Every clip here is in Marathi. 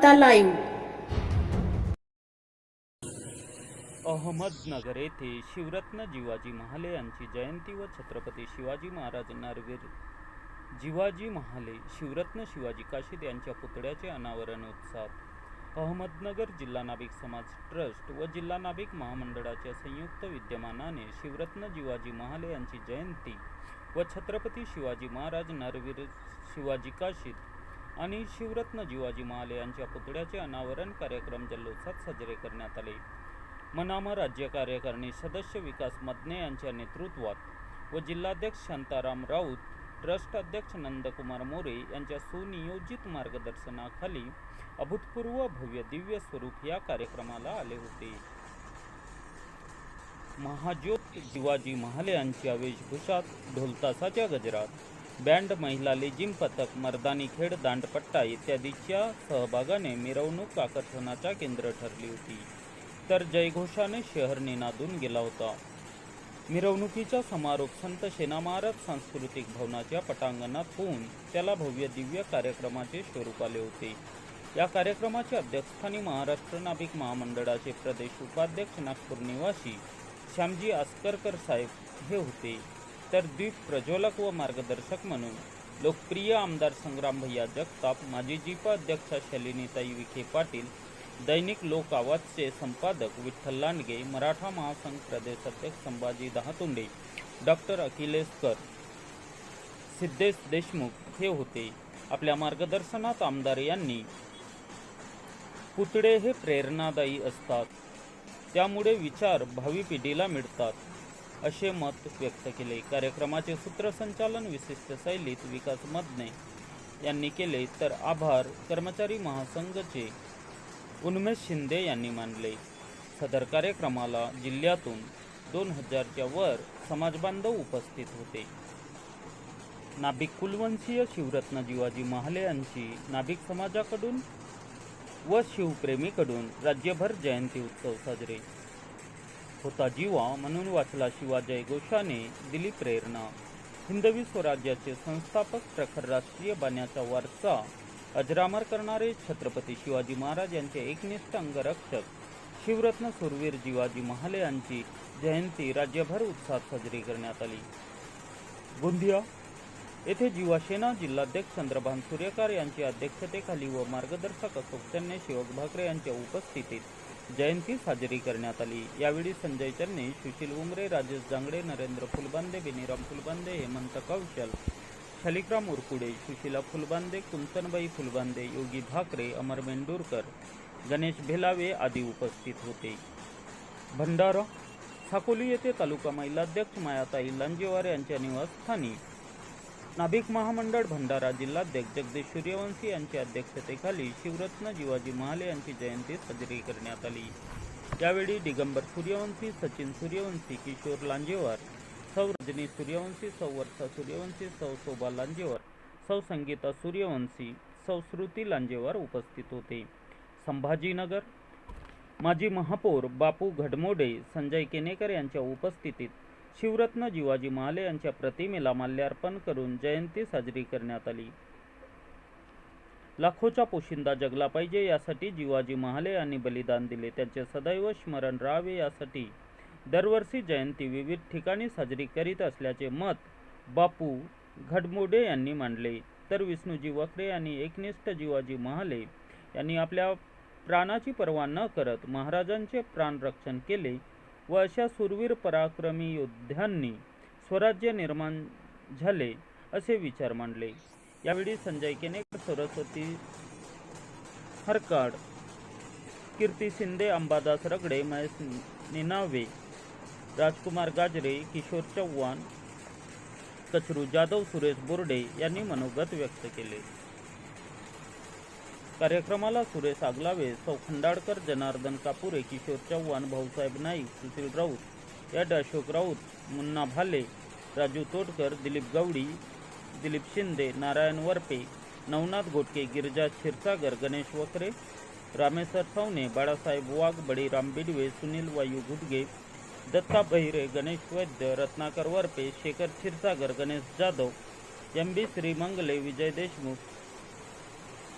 वार्ता लाईव्ह. अहमदनगर येथे शिवरत्न जिवाजी महाले यांची जयंती व छत्रपती शिवाजी महाराज नरवीर जिवाजी महाले शिवरत्न शिवाजी काशीद यांच्या पुतळ्याचे अनावरण उत्साहात. अहमदनगर जिल्हा नाभिक समाज ट्रस्ट व जिल्हा नाभिक महामंडळाच्या संयुक्त विद्यमानाने शिवरत्न जिवाजी महाले यांची जयंती व छत्रपती शिवाजी महाराज नरवीर शिवाजी काशीद आणि शिवरत्न जिवाजी महाले यांच्या पुतळ्याचे अनावरण कार्यक्रम जल्लोषात साजरे करण्यात आले. मनाम राज्य कार्यकारिणी सदस्य विकास मदने यांच्या नेतृत्वात व जिल्हाध्यक्ष शांताराम राऊत, ट्रस्ट अध्यक्ष नंदकुमार मोरे यांच्या सुनियोजित मार्गदर्शनाखाली अभूतपूर्व भव्य दिव्य स्वरूप या कार्यक्रमाला आले होते. महाज्योत जिवाजी महाले यांच्या वेशभूषात, ढोलतासाच्या गजरात, बँड, महिला लेझिम पथक, मर्दानी खेळ, दांडपट्टा इत्यादीच्या सहभागाने मिरवणूक आकर्षणाचा केंद्र ठरली होती. तर जयघोषाने शहर निनादून गेला होता. मिरवणुकीचा समारोप संत शेना महाराज सांस्कृतिक भवनाच्या पटांगणात होऊन त्याला भव्य दिव्य कार्यक्रमाचे स्वरूप आले होते. या कार्यक्रमाच्या अध्यक्षस्थानी महाराष्ट्र नाभिक महामंडळाचे प्रदेश उपाध्यक्ष नागपूर निवासी श्यामजी आसकरकर साहेब हे होते. तर द्वीप प्रज्वलक व मार्गदर्शक म्हणून लोकप्रिय आमदार संग्राम भैया जगताप, माजी जिपा अध्यक्षा शालिनीताई विखे पाटील, दैनिक लोक आवाजचे संपादक विठ्ठल लांडगे, मराठा महासंघ प्रदेश अध्यक्ष संभाजी दहातोंडे, डॉक्टर अखिलेशकर, सिद्धेश देशमुख हे होते. आपल्या मार्गदर्शनात आमदार यांनी पुतळे हे प्रेरणादायी असतात, त्यामुळे विचार भावी पिढीला मिळतात असे मत व्यक्त केले. कार्यक्रमाचे सूत्रसंचालन विशिष्ट शैलीत विकास मदने यांनी केले, तर आभार कर्मचारी महासंघचे उन्मेष शिंदे यांनी मानले. सदर कार्यक्रमाला जिल्ह्यातून 2000च्या वर समाजबांधव उपस्थित होते. नाभिक कुलवंशीय शिवरत्न जिवाजी महाले यांची नाभिक समाजाकडून व शिवप्रेमीकडून राज्यभर जयंती उत्सव साजरे. होता जीवा म्हणून वाचला शिवा जयघोषाने दिली प्रेरणा. हिंदवी स्वराज्याचे संस्थापक, प्रखर राष्ट्रीय बाण्याचा वारसा अजरामर करणारे छत्रपती शिवाजी महाराज यांचे एकनिष्ठ अंगरक्षक शिवरत्न सुरवीर जिवाजी महाले यांची जयंती राज्यभर उत्साहात साजरी करण्यात आली. गोंदिया येथे जिवासेना जिल्हाध्यक्ष चंद्रभान सूर्यकार यांच्या अध्यक्षतेखाली व मार्गदर्शक अशोक चन्ने, शिवक भाकरे यांच्या उपस्थितीत जयंती साजरी करण्यात आली. यावेळी संजय चन्ने, सुशील उमरे, राजेश जांगडे, नरेंद्र फुलबांदे, बेनीराम फुलबांदे, हेमंत कौशल, शालिग्राम उरकुडे, सुशीला फुलबांदे, कुंचनबाई फुलबांदे, योगी भाकरे, अमर मेंढुरकर, गणेश भेलावे आदी उपस्थित होते. भंडारा साकोली येथे तालुका महिलाध्यक्ष मायाताई लांजेवार यांच्या निवासस्थानी नाभिक महामंडळ भंडारा जिल्हाध्यक्ष जगदीश सूर्यवंशी यांच्या अध्यक्षतेखाली शिवरत्न जिवाजी महाले यांची जयंती साजरी करण्यात आली. यावेळी दिगंबर सूर्यवंशी, सचिन सूर्यवंशी, किशोर लांजेवार, सौ रजनी सूर्यवंशी, सौ वर्षा सूर्यवंशी, सौ शोभा लांजेवार, सौ संगीता सूर्यवंशी, सौ श्रुती लांजेवार उपस्थित होते. संभाजीनगर माजी महापौर बापू घडमोडे, संजय केनेकर यांच्या उपस्थितीत शिवरत्न जिवाजी महाले यांच्या प्रतिमेला माल्यार्पण करून जयंती साजरी करण्यात आली. लाखोचा पोशिंदा जगला पाहिजे यासाठी जिवाजी महाले यांनी बलिदान दिले. त्यांचे सदैव स्मरण राहावे यासाठी दरवर्षी जयंती विविध ठिकाणी साजरी करीत असल्याचे मत बापू घडमोडे यांनी मांडले. तर विष्णूजी वखरे यांनी एकनिष्ठ जिवाजी महाले यांनी आपल्या प्राणाची पर्वा न करत महाराजांचे प्राण रक्षण केले व अशा सुरवीर पराक्रमी योद्ध्यांनी स्वराज्य निर्माण झाले असे विचार मांडले. यावेळी संजय केनेकर, सरस्वती हरकाड, कीर्ती शिंदे, अंबादास रगडे, महेश निनावे, राजकुमार गाजरे, किशोर चव्हाण, कचरू जाधव, सुरेश बोर्डे यांनी मनोगत व्यक्त केले. कार्यक्रमाला सुरेश आगलावे, सौ खंडाळकर, जनार्दन कापुरे, किशोर चव्हाण, भाऊसाहेब नाईक, सुशील राऊत, याड अशोक राऊत, मुन्ना भाले, राजू तोडकर, दिलीप गवडी, दिलीप शिंदे, नारायण वरपे, नवनाथ घोटके, गिरिजा क्षीरसागर, गणेश वखरे, रामेश्वर सवने, बाळासाहेब वाघ, बळीराम बिडवे, सुनील वायू घुडगे, दत्ता बहिरे, गणेश वैद्य, रत्नाकर वरपे, शेखर क्षीरसागर, गणेश जाधव, एम बी श्रीमंगले, विजय देशमुख,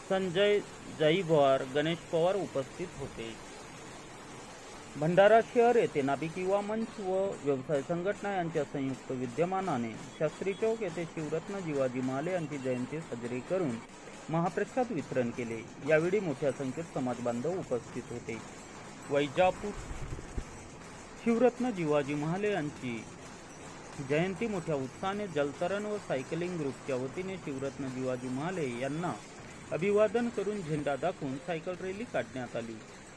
संजय जाईभवार, गणेश पवार उपस्थित होते. भंडारा शहर येथे नाभिक युवा मंच व व्यवसाय संघटना यांच्या संयुक्त विद्यमानाने शास्त्री चौक येथे शिवरत्न जिवाजी महाले यांची जयंती साजरी करून महाप्रसाद वितरण केले. यावेळी मोठ्या संख्येत समाज बांधव उपस्थित होते. वैजापूर शिवरत्न जिवाजी महाले यांची जयंती मोठ्या उत्साहाने जलतरण व सायकलिंग ग्रुपच्या वतीने शिवरत्न जिवाजी महाले यांना अभिवादन करून झेंडा दाखवून सायकल रॅली काढण्यात आली.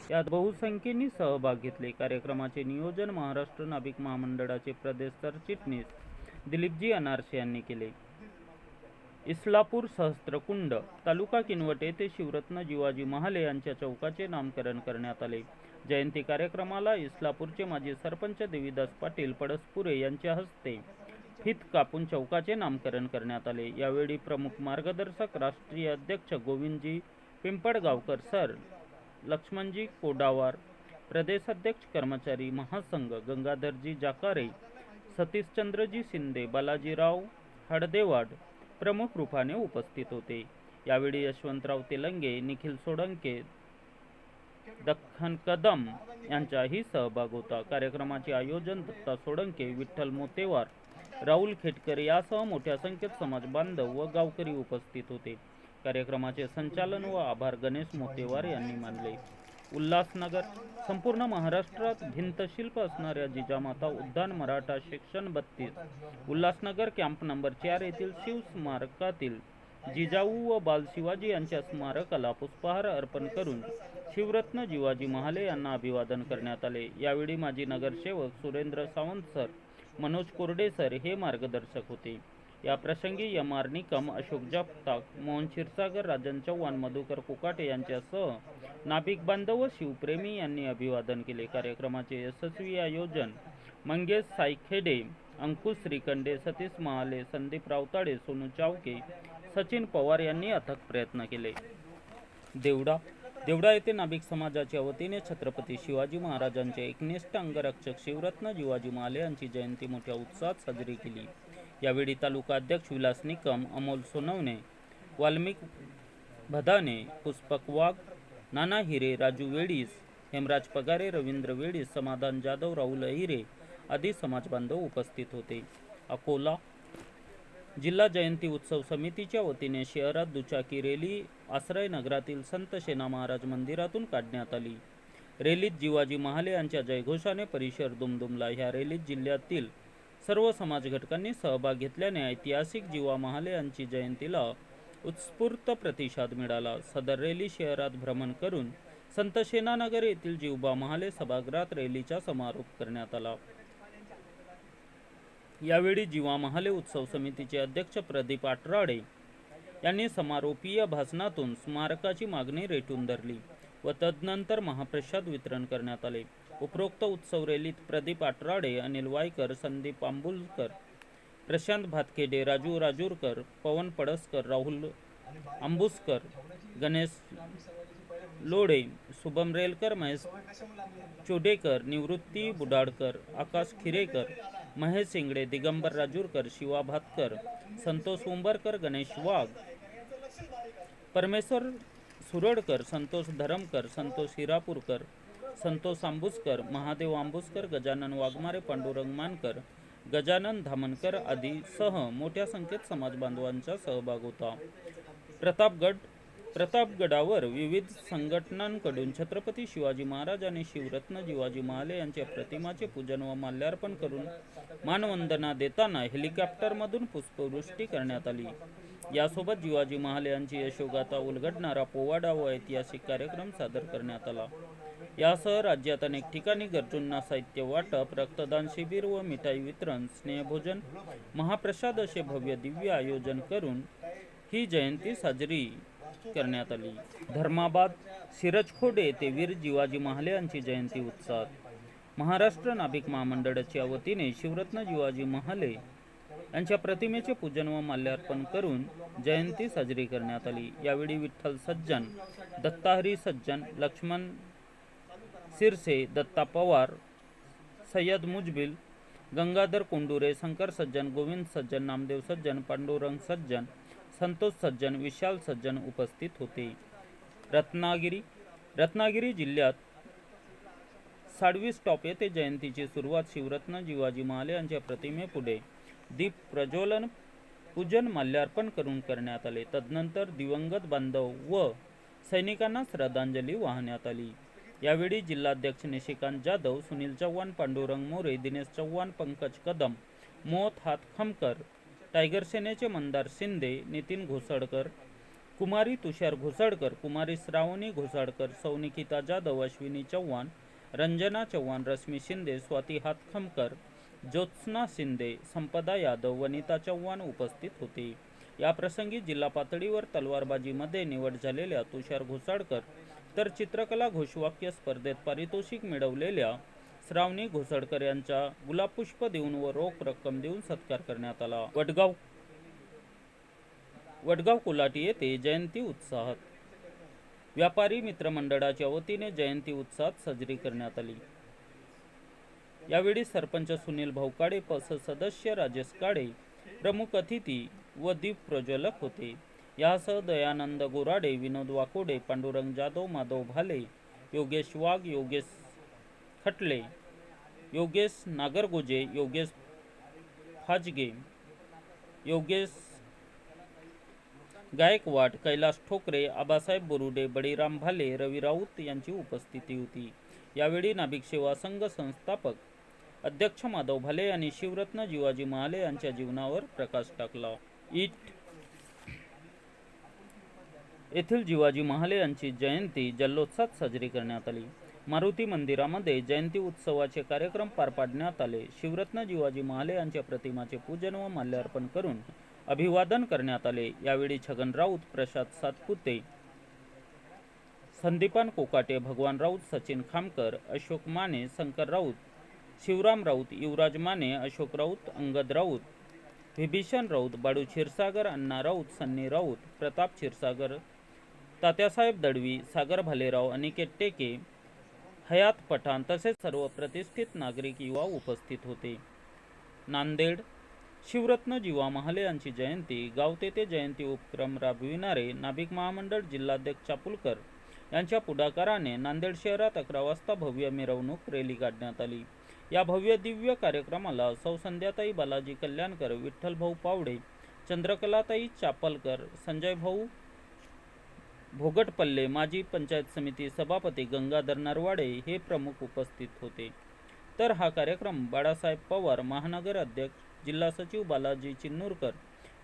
यात बहुसंख्येने सहभाग घेतले. कार्यक्रमाचे नियोजन महाराष्ट्र नाभिक महामंडळाचे प्रदेश सरचिटणीस दिलीपजी अनारसे यांनी केले. इस्लापूर सहस्त्रकुंड तालुका किनवट येथे शिवरत्न जिवाजी महाले यांच्या चौकाचे नामकरण करण्यात आले. जयंती कार्यक्रमाला इस्लापूरचे माजी सरपंच देवीदास पाटील पडसपुरे यांच्या हस्ते फीत कापून चौकाचे नामकरण करण्यात आले. यावेळी प्रमुख मार्गदर्शक राष्ट्रीय अध्यक्ष गोविंदजी पिंपळगावकर सर, लक्ष्मणजी कोडावार, प्रदेशाध्यक्ष कर्मचारी महासंघ गंगाधरजी जाकारे, सतीशचंद्रजी शिंदे, बालाजीराव हडदेवाड प्रमुख रूपाने उपस्थित होते. यावेळी यशवंतराव तेलंगे, निखिल सोळंके, दख्खन कदम यांचाही सहभाग होता. कार्यक्रमाचे आयोजन दत्ता सोळंके, विठ्ठल मोतेवार, राहुल खेटकर यासह मोठ्या संख्येत समाज बांधव व गावकरी उपस्थित होते. कार्यक्रमाचे संचालन व आभार गणेश मोतेवार यांनी मानले. उल्हासनगर संपूर्ण महाराष्ट्रात भिंतशिल्प असणाऱ्या जिजामाता उद्यान Maratha section 32 Ulhasnagar camp number 4 येथील शिव स्मारकातील जिजाऊ व बाल शिवाजी यांच्या स्मारकाला पुष्पहार अर्पण करून शिवरत्न जिवाजी महाले यांना अभिवादन करण्यात आले. यावेळी माजी नगरसेवक सुरेंद्र सावंत सर, मनोज कोरडे सर हे मार्गदर्शक होते. या प्रसंगी एम आर निकम, अशोक जगताप, मोहन क्षीरसागर, राजन चव्हाण, मधुकर कोकाटे यांच्यासह नाभिक बांधव व शिवप्रेमी यांनी अभिवादन केले. कार्यक्रमाचे यशस्वी आयोजन मंगेश सायखेडे, अंकुश श्रीखंडे, सतीश महाले, संदीप रावताडे, सोनू चावके, सचिन पवार यांनी अथक प्रयत्न केले. देवडा येथे नाभिक समाजाच्या वतीने छत्रपती शिवाजी महाराजांचे एकनिष्ठ अंगरक्षक शिवरत्न जिवाजी महाले यांची जयंती मोठ्या उत्साहात साजरी केली. यावेळी तालुका अध्यक्ष विलास निकम, अमोल सोनवणे, वाल्मिक भदाने, पुष्पक वाघ, नाना हिरे, राजू वेडीस, हेमराज पगारे, रवींद्र वेडीस, समाधान जाधव, राहुल अहिरे आदी समाज बांधव उपस्थित होते. अकोला जिल्हा जयंती उत्सव समितीच्या वतीने शहरात दुचाकी रॅली आश्रय नगरातील संत सेना महाराज मंदिरातून काढण्यात आली. रॅलीत जिवाजी महाले यांच्या जयघोषाने परिसर दुमदुमला. ह्या रॅलीत जिल्ह्यातील सर्व समाज घटकांनी सहभाग घेतल्याने ऐतिहासिक जिवा महाले यांची जयंतीला उत्स्फूर्त प्रतिसाद मिळाला. सदर रॅली शहरात भ्रमण करून संत सेनानगर येथील जिवबा महाले सभागृहात रॅलीचा समारोप करण्यात आला. यावेळी जिवा महाले उत्सव समितीचे अध्यक्ष प्रदीप आटराडे यांनी समारोपीय भाषणातून स्मारकाची मागणी रेटून धरली व तदनंतर महाप्रसाद वितरण करण्यात आले. उपरोक्त उत्सव रॅलीत प्रदीप आटराडे, अनिल वायकर, संदीप आंबुलकर, प्रशांत भातखेडे, राजू राजूरकर, पवन पडसकर, राहुल आंबुसकर, गणेश लोढे, शुभम रेलकर, महेश चोडेकर, निवृत्ती बुडाडकर, आकाश खिरेकर, महेश इंगडे, दिगंबर राजूरकर, शिवा भातकर, संतोष उंबरकर, गणेश वाघ, परमेश्वर सुरडकर, संतोष धरमकर, संतोष हिरापूरकर, संतोष आंबुसकर, महादेव आंबुसकर, गजानन वाघमारे, पांडुरंग मानकर, गजानन धामनकर आदी सह मोठ्या संख्येत समाज बांधवांचा सहभाग होता. प्रतापगडावर विविध संघटनांकडून छत्रपती शिवाजी महाराज आणि शिवरत्न जिवाजी महाले यांच्या प्रतिमाचे पूजन व माल्यार्पण करून मानवंदना देताना हेलिकॉप्टरमधून पुष्पवृष्टी करण्यात आली. यासोबत जिवाजी महाले यांची यशोगाथा उलगडणारा पोवाडा व ऐतिहासिक कार्यक्रम सादर करण्यात आला. यासह राज्यात अनेक ठिकाणी गरजूंना साहित्य वाटप, रक्तदान शिबिर व मिठाई वितरण, स्नेहभोजन, महाप्रसाद असे भव्य दिव्य आयोजन करून ही जयंती साजरी करण्यात आली. धर्माबाद सिरजखोडे येथे वीर जिवाजी महाले यांची जयंती उत्साहात. महाराष्ट्र नाभिक महामंडळाच्या वतीने शिवरत्न जिवाजी महाले यांच्या प्रतिमेचे पूजन व माल्यार्पण करून जयंती साजरी करण्यात आली. यावेळी विठ्ठल सज्जन, दत्ताहरी सज्जन, लक्ष्मण सिरसे, दत्ता पवार, सय्यद मुजबिल, गंगाधर कोंडुरे, शंकर सज्जन, गोविंद सज्जन, नामदेव सज्जन, पांडुरंग सज्जन, संतोष सज्जन, विशाल सज्जन उपस्थित होते. रत्नागिरी जिल्ह्यात साडवी स्टॉप येथे जयंतीची सुरुवात शिवरत्न जिवाजी महाले यांच्या प्रतिमेपुढे दीप प्रज्वलन, पूजन, माल्यार्पण करून करण्यात आले. तदनंतर दिवंगत बांधव व सैनिकांना श्रद्धांजली वाहण्यात आली. यावेळी जिल्हाध्यक्ष निशिकांत जाधव, सुनील चव्हाण, पांडुरंग मोरे, दिनेश चव्हाण, पंकज कदम, मोहत हातखमकर, टायगर सेनेचे मंदार शिंदे, नितीन घोसाळकर, कुमारी तुषार घोसाळकर, कुमारी श्रावणी घोसाळकर, सौनिकिता जाधव, अश्विनी चव्हाण, रंजना चव्हाण, रश्मी शिंदे, स्वाती हातखमकर, ज्योत्स्ना शिंदे, संपदा यादव, वनिता चव्हाण उपस्थित होते. याप्रसंगी जिल्हा पातळीवर तलवारबाजीमध्ये निवड झालेल्या तुषार घोसाळकर तर चित्रकला घोषवाक्य स्पर्धेत पारितोषिक मिळवलेल्या श्रावणी घोसाळकर यांचा गुलाबपुष्प देऊन व रोख रक्कम देऊन सत्कार करण्यात आला. वडगाव कोलाटी येथे जयंती उत्साहात. व्यापारी मित्रमंडळाच्या वतीने जयंती उत्साहात साजरी करण्यात आली. यावेळी सरपंच सुनील भाऊ काळे, पस सदस्य राजेश काळे प्रमुख अतिथी व दीप प्रज्वलक होते. यासह दयानंद गोराडे, विनोद वाकोडे, पांडुरंग जाधव, माधव भाले, योगेश वाघ, योगेश खटले, योगेश नागरगोजे, योगेश फाजगे, योगेश गायकवाड, कैलास ठोकरे, आबासाहेब बोरुडे, बळीराम भाले, रवी राऊत यांची उपस्थिती होती. यावेळी नाभिक सेवा संघ संस्थापक अध्यक्ष माधव भाले यांनी शिवरत्न जिवाजी महाले यांच्या जीवनावर प्रकाश टाकला. येथील जिवाजी महाले यांची जयंती जल्लोत्साहात साजरी करण्यात आली. मारुती मंदिरामध्ये जयंती उत्सवाचे कार्यक्रम पार पाडण्यात आले. शिवरत्न जिवाजी महाले यांच्या प्रतिमाचे पूजन व माल्यार्पण करून अभिवादन करण्यात आले. यावेळी छगन राऊत, प्रसाद सातपुते, संदीपान कोकाटे, भगवान राऊत, सचिन खामकर, अशोक माने, शंकर राऊत, शिवराम राऊत, युवराज माने, अशोक राऊत, अंगद राऊत, विभीषण राऊत, बाळू क्षीरसागर, अण्णा राऊत, सन्नी राऊत, प्रताप क्षीरसागर, तात्यासाहेब दळवी, सागर भालेराव, अनिकेत टेके, हयात पठाण तसेच सर्व प्रतिष्ठित नागरिक युवा उपस्थित होते. नांदेड. शिवरत्न जिवा महाले यांची जयंती. गाव तेथे जयंती उपक्रम राबविणारे नाभिक महामंडळ जिल्हाध्यक्ष चापुलकर यांच्या पुढाकाराने नांदेड शहरात 11 वाजता भव्य मिरवणूक रॅली काढण्यात आली. या भव्य दिव्य कार्यक्रमाला सौ संध्याताई बालाजी कल्याणकर, विठ्ठलभाऊ पावडे, चंद्रकलाताई चापलकर, संजय भाऊ भोगटपल्ले, माजी पंचायत समिती सभापती गंगाधर नरवाडे हे प्रमुख उपस्थित होते. तर हा कार्यक्रम बाळासाहेब पवार, महानगर अध्यक्ष, जिल्हा सचिव बालाजी चिन्नूरकर,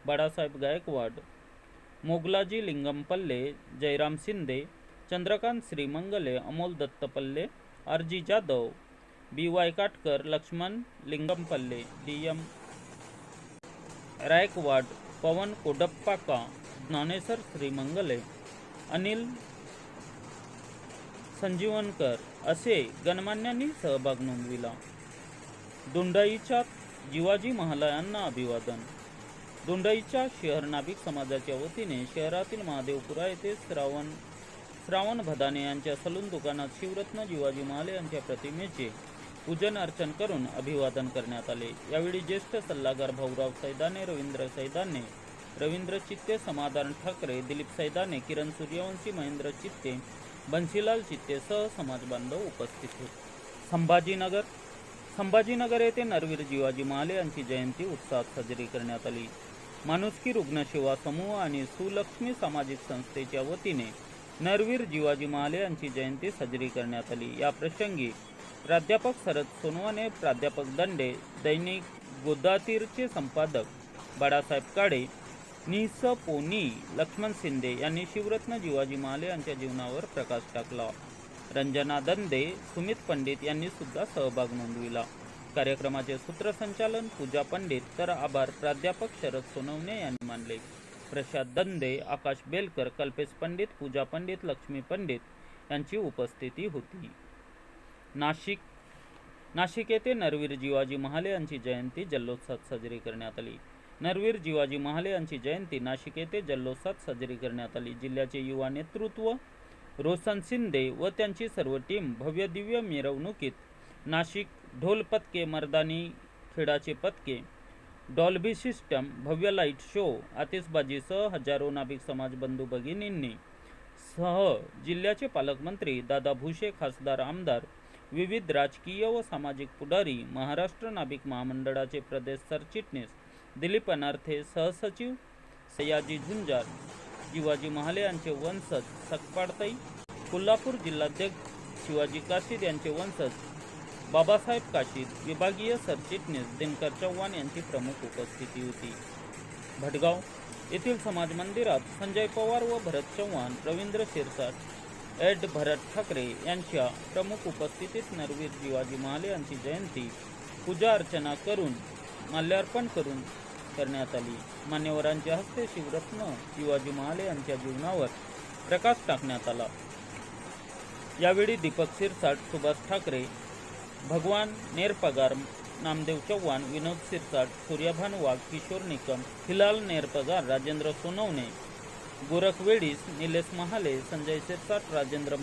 बाळासाहेब गायकवाड, मोगलाजी लिंगमपल्ले, जयराम शिंदे, चंद्रकांत श्रीमंगले, अमोल दत्तपल्ले, आर.जी. जाधव, बी.वाय. काटकर, लक्ष्मण लिंगमपल्ले, डी.एम. रायकवाड, पवन कोडप्पाका, ज्ञानेश्वर श्रीमंगले, अनिल संजीवनकर असे गणमान्यांनी सहभाग नोंदविला. दोंडाईच्या जिवाजी महाले यांना अभिवादन. दोंडाईच्या शहर नाभिक समाजाच्या वतीने शहरातील महादेवपुरा येथे श्रावण भदाने यांच्या सलून दुकानात शिवरत्न जिवाजी महाले यांच्या प्रतिमेचे पूजन अर्चन करून अभिवादन करण्यात आले. यावेळी ज्येष्ठ सल्लागार भाऊराव सैदाने, रवींद्र सैदाने, रवींद्र चित्ते, समाधान ठाकरे, दिलीप सैदाने, किरण सूर्यवंशी, महेंद्र चित्ते, बन्सीलाल चित्ते सह समाज बांधव उपस्थित होते. संभाजीनगर येथे नरवीर जिवाजी महाले यांची जयंती उत्साहात साजरी करण्यात आली. माणुसकी रुग्णसेवा समूह आणि सुलक्ष्मी सामाजिक संस्थेच्या वतीने नरवीर जिवाजी महाले यांची जयंती साजरी करण्यात आली. या प्रसंगी प्राध्यापक शरद सोनवणे, प्राध्यापक दंडे, दैनिक गोदातीरचे संपादक बाळासाहेब काळे, निस पोनी, लक्ष्मण शिंदे यांनी शिवरत्न जिवाजी महाले यांच्या जीवनावर प्रकाश टाकला. रंजना दंदे, सुमित पंडित यांनी सुद्धा सहभाग नोंदविला. कार्यक्रमाचे सूत्रसंचालन पूजा पंडित तर आभार प्राध्यापक शरद सोनवणे यांनी मानले. प्रसाद दंदे, आकाश बेलकर, कल्पेश पंडित, पूजा पंडित, लक्ष्मी पंडित यांची उपस्थिती होती. नाशिक येथे नरवीर जिवाजी महाले यांची जयंती जल्लोत्साहात साजरी करण्यात आली. नरवीर जिवाजी महाले यांची जयंती नाशिक येथे जल्लोत्साहात साजरी करण्यात आली. जिल्ह्याचे युवा नेतृत्व रोशन शिंदे व त्यांची सर्व टीम भव्य दिव्य मिरवणुकीत नाशिक ढोल पथके, मर्दानी खेळाचे पथके, डॉल्बी सिस्टम, भव्य लाईट शो, आतिषबाजीसह हजारो नाभिक समाज बंधू भगिनींनी सह जिल्ह्याचे पालकमंत्री दादा भुसे, खासदार, आमदार, विविध राजकीय व सामाजिक पुढारी, महाराष्ट्र नाभिक महामंडळाचे प्रदेश सरचिटणीस दिलीप अनार्थे, सहसचिव सयाजी झुंजार, शिवाजी महाले यांचे वंशज सकपाडताई, कोल्हापूर जिल्हाध्यक्ष शिवाजी काशीद यांचे वंशज बाबासाहेब काशीद, विभागीय सरचिटणीस दिनकर चव्हाण यांची प्रमुख उपस्थिती होती. भटगाव येथील समाज मंदिरात संजय पवार व भरत चव्हाण, रवींद्र शिरसाट, एड भरत ठाकरे यांच्या प्रमुख उपस्थितीत नरवीर शिवाजी महाले यांची जयंती पूजा अर्चना करून माल्यार्पण करण्यात आली. मान्यवरांच्या हस्ते शिवरत्न शिवाजी महाले यांच्या जीवनावर प्रकाश टाकण्यात आला. यावेळी दीपक शिरसाट, सुभाष ठाकरे, भगवान नेरपगार, नामदेव चव्हाण, विनोद शिरसाट, सूर्यभान वाघ, किशोर निकम, हिलाल नेरपगार, राजेंद्र सोनवणे, गोरख वेडीस, निलेश महाले, संजय शिरसाट, राजेंद्र